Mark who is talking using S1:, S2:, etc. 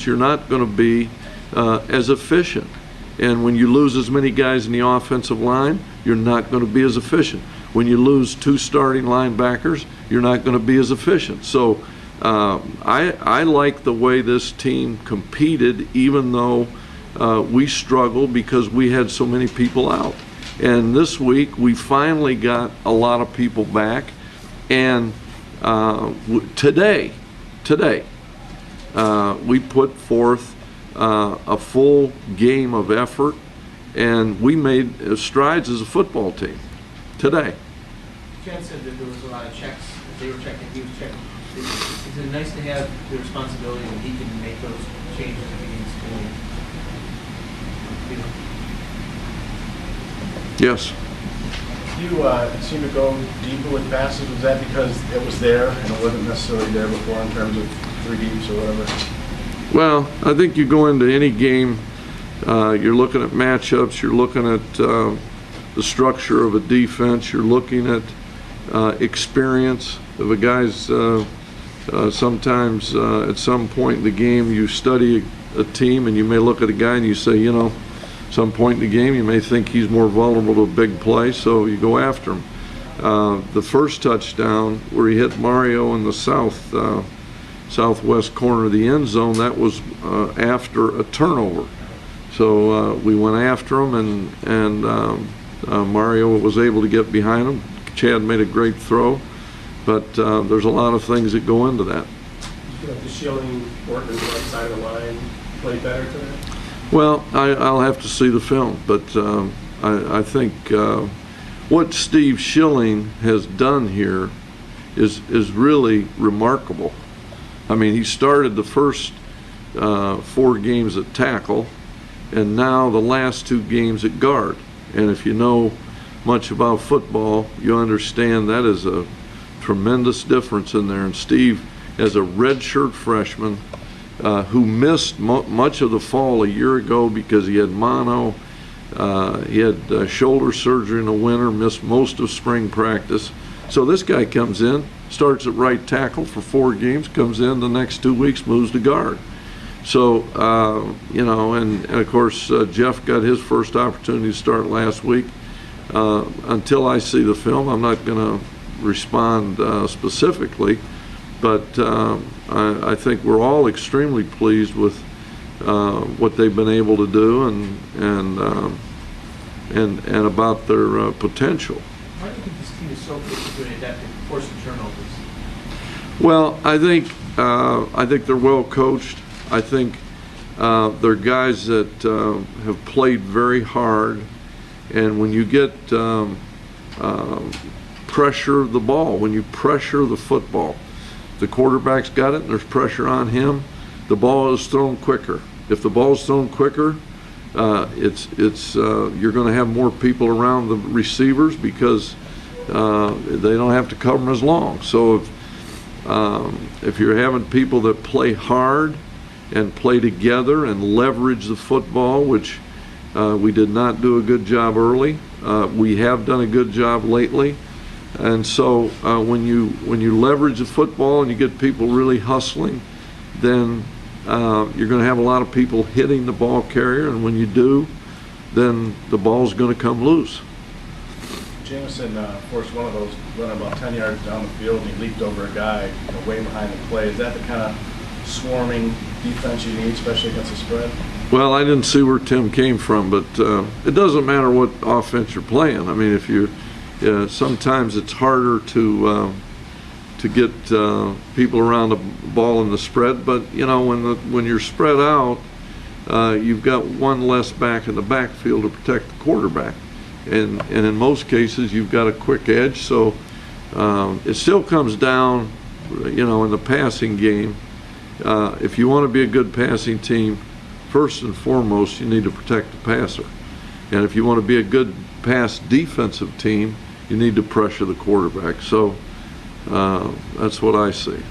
S1: you're not going to be as efficient. And when you lose as many guys in the offensive line, you're not going to be as efficient. When you lose 2 starting linebackers, you're not going to be as efficient. So I like the way this team competed, even though we struggled because we had so many people out. And this week, we finally got a lot of people back. And today, we put forth a full game of effort, and we made strides as a football team today.
S2: Chad said that there was a lot of checks. They were checking, he was checking. Is it nice to have the responsibility that he can make those changes if he needs to?
S1: Yes.
S3: You seem to go deeper with passes. Was that because it was there and it wasn't necessarily there before in terms of 3 deeps or whatever?
S1: Well, I think you go into any game, you're looking at matchups, you're looking at the structure of a defense, you're looking at experience of a guy's. Sometimes at some point in the game, you study a team and you may look at a guy and you say, you know, some point in the game you may think he's more vulnerable to a big play, so you go after him. The first touchdown where he hit Mario in the southwest corner of the end zone, that was after a turnover. So we went after him, and Mario was able to get behind him. Chad made a great throw, but there's a lot of things that go into that.
S4: Do you feel like the shielding work on the right side of the line played better today?
S1: Well, I'll have to see the film, but I think what Steve Schilling has done here is really remarkable. I mean, he started the first 4 games at tackle, and now the last 2 games at guard. And if you know much about football, you understand that is a tremendous difference in there. And Steve, as a redshirt freshman, who missed much of the fall a year ago because he had mono, he had shoulder surgery in the winter, missed most of spring practice. So this guy comes in, starts at right tackle for 4 games, comes in the next 2 weeks, moves to guard. So, you know, and of course, Jeff got his first opportunity to start last week. Until I see the film, I'm not going to respond specifically, but I think we're all extremely pleased with what they've been able to do and about their potential.
S2: Why do you think this team is so good at adapting, forcing turnovers?
S1: Well, I think they're well coached. I think they're guys that have played very hard, and when you get pressure the ball, when you pressure the football, the quarterback's got it and there's pressure on him, the ball is thrown quicker. If the ball is thrown quicker, you're going to have more people around the receivers because they don't have to cover them as long. So if you're having people that play hard and play together and leverage the football, which we did not do a good job early, we have done a good job lately. And so when you leverage the football and you get people really hustling, then you're going to have a lot of people hitting the ball carrier, and when you do, then the ball's going to come loose.
S3: Jameson forced one of those running about 10 yards down the field, and he leaped over a guy way behind the play. Is that the kind of swarming defense you need, especially against the spread?
S1: Well, I didn't see where Tim came from, but it doesn't matter what offense you're playing. I mean, if you sometimes it's harder to get people around the ball in the spread, but you know, when you're spread out, you've got one less back in the backfield to protect the quarterback, and in most cases you've got a quick edge. So it still comes down, you know, in the passing game. If you want to be a good passing team, first and foremost you need to protect the passer, and if you want to be a good pass defensive team, you need to pressure the quarterback. So that's what I see.